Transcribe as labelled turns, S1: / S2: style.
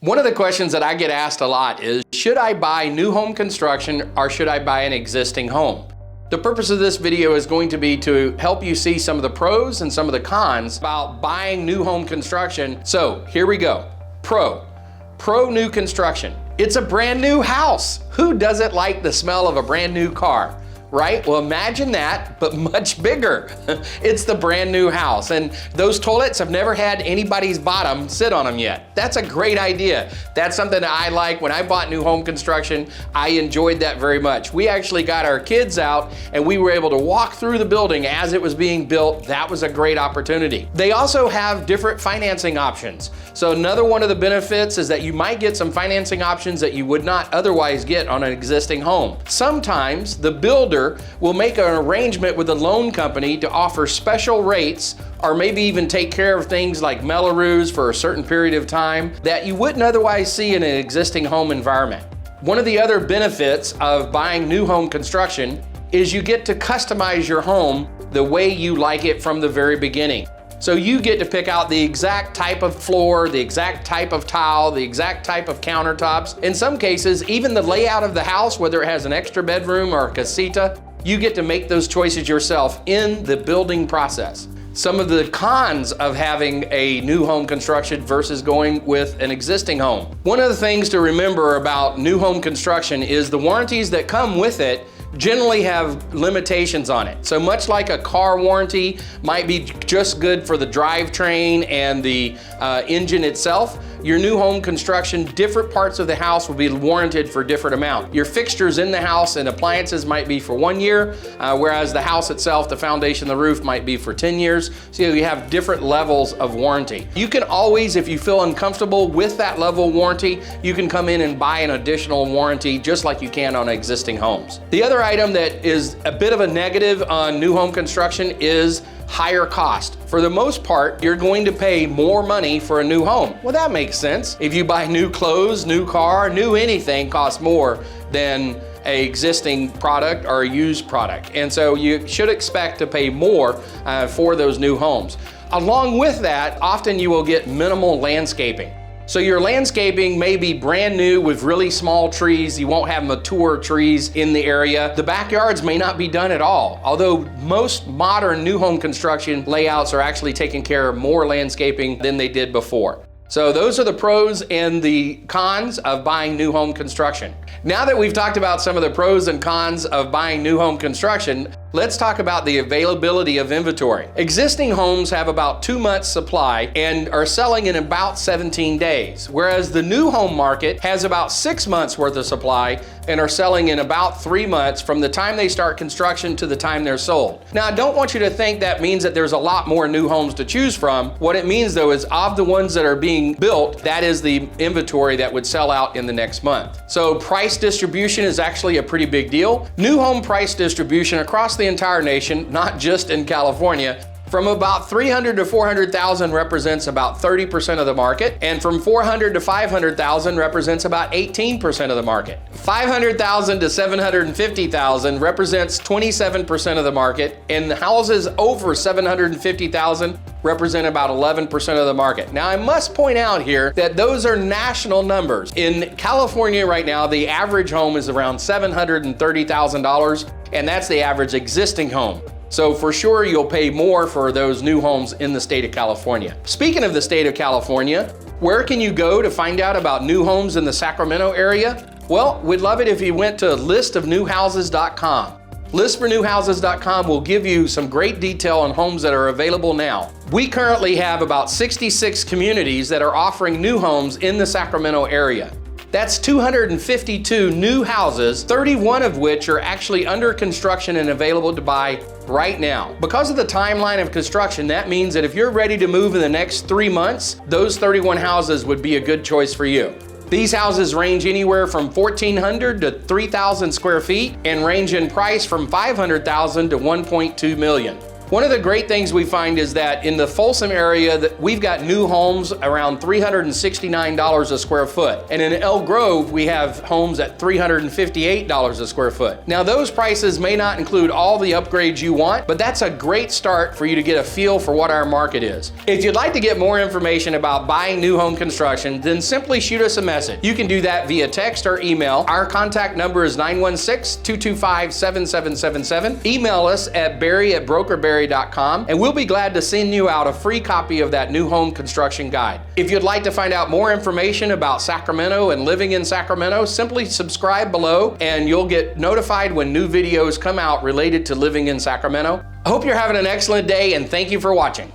S1: One of the questions that I get asked a lot is, should I buy new home construction or should I buy an existing home? The purpose of this video is going to be to help you see some of the pros and some of the cons about buying new home construction. So here we go. Pro new construction. It's a brand new house. Who doesn't like the smell of a brand new car? Right? Well, imagine that, but much bigger. It's the brand new house, and those toilets have never had anybody's bottom sit on them yet. That's a great idea. That's something that I like. When I bought new home construction, I enjoyed that very much. We actually got our kids out and we were able to walk through the building as it was being built. That was a great opportunity. They also have different financing options. So another one of the benefits is that you might get some financing options that you would not otherwise get on an existing home. Sometimes the builder will make an arrangement with the loan company to offer special rates or maybe even take care of things like Mello-Roos for a certain period of time that you wouldn't otherwise see in an existing home environment. One of the other benefits of buying new home construction is you get to customize your home the way you like it from the very beginning. So you get to pick out the exact type of floor, the exact type of tile, the exact type of countertops. In some cases, even the layout of the house, whether it has an extra bedroom or a casita, you get to make those choices yourself in the building process. Some of the cons of having a new home construction versus going with an existing home. One of the things to remember about new home construction is the warranties that come with it generally have limitations on it. So much like a car warranty might be just good for the drivetrain and the engine itself, your new home construction, different parts of the house will be warranted for different amount. Your fixtures in the house and appliances might be for 1 year, whereas the house itself, the foundation, the roof might be for 10 years. So you have different levels of warranty. You can always, if you feel uncomfortable with that level of warranty, you can come in and buy an additional warranty just like you can on existing homes. The other item that is a bit of a negative on new home construction is higher cost. For the most part, you're going to pay more money for a new home. Well, that makes sense. If you buy new clothes, new car, new anything costs more than an existing product or a used product. And so you should expect to pay more for those new homes. Along with that, often you will get minimal landscaping. So your landscaping may be brand new with really small trees. You won't have mature trees in the area. The backyards may not be done at all, although most modern new home construction layouts are actually taking care of more landscaping than they did before. So those are the pros and the cons of buying new home construction. Now that we've talked about some of the pros and cons of buying new home construction, let's talk about the availability of inventory. Existing homes have about 2 months supply and are selling in about 17 days, whereas the new home market has about 6 months worth of supply and are selling in about 3 months from the time they start construction to the time they're sold. Now, I don't want you to think that means that there's a lot more new homes to choose from. What it means though is of the ones that are being built, that is the inventory that would sell out in the next month. So price distribution is actually a pretty big deal. New home price distribution across the entire nation, not just in California, from about 300 to 400,000 represents about 30% of the market, and from 400 to 500,000 represents about 18% of the market. 500,000 to 750,000 represents 27% of the market, and the houses over 750,000 represent about 11% of the market. Now, I must point out here that those are national numbers. In California right now, the average home is around $730,000, and that's the average existing home. So for sure, you'll pay more for those new homes in the state of California. Speaking of the state of California, where can you go to find out about new homes in the Sacramento area? Well, we'd love it if you went to listofnewhouses.com. Listfornewhouses.com will give you some great detail on homes that are available now. We currently have about 66 communities that are offering new homes in the Sacramento area. That's 252 new houses, 31 of which are actually under construction and available to buy right now. Because of the timeline of construction, that means that if you're ready to move in the next 3 months, those 31 houses would be a good choice for you. These houses range anywhere from 1,400 to 3,000 square feet and range in price from $500,000 to $1.2 million. One of the great things we find is that in the Folsom area that we've got new homes around $369 a square foot. And in Elk Grove, we have homes at $358 a square foot. Now those prices may not include all the upgrades you want, but that's a great start for you to get a feel for what our market is. If you'd like to get more information about buying new home construction, then simply shoot us a message. You can do that via text or email. Our contact number is 916-225-7777. Email us at barry@brokerbarry.com and we'll be glad to send you out a free copy of that new home construction guide. If you'd like to find out more information about Sacramento and living in Sacramento, simply subscribe below and you'll get notified when new videos come out related to living in Sacramento. I hope you're having an excellent day and thank you for watching.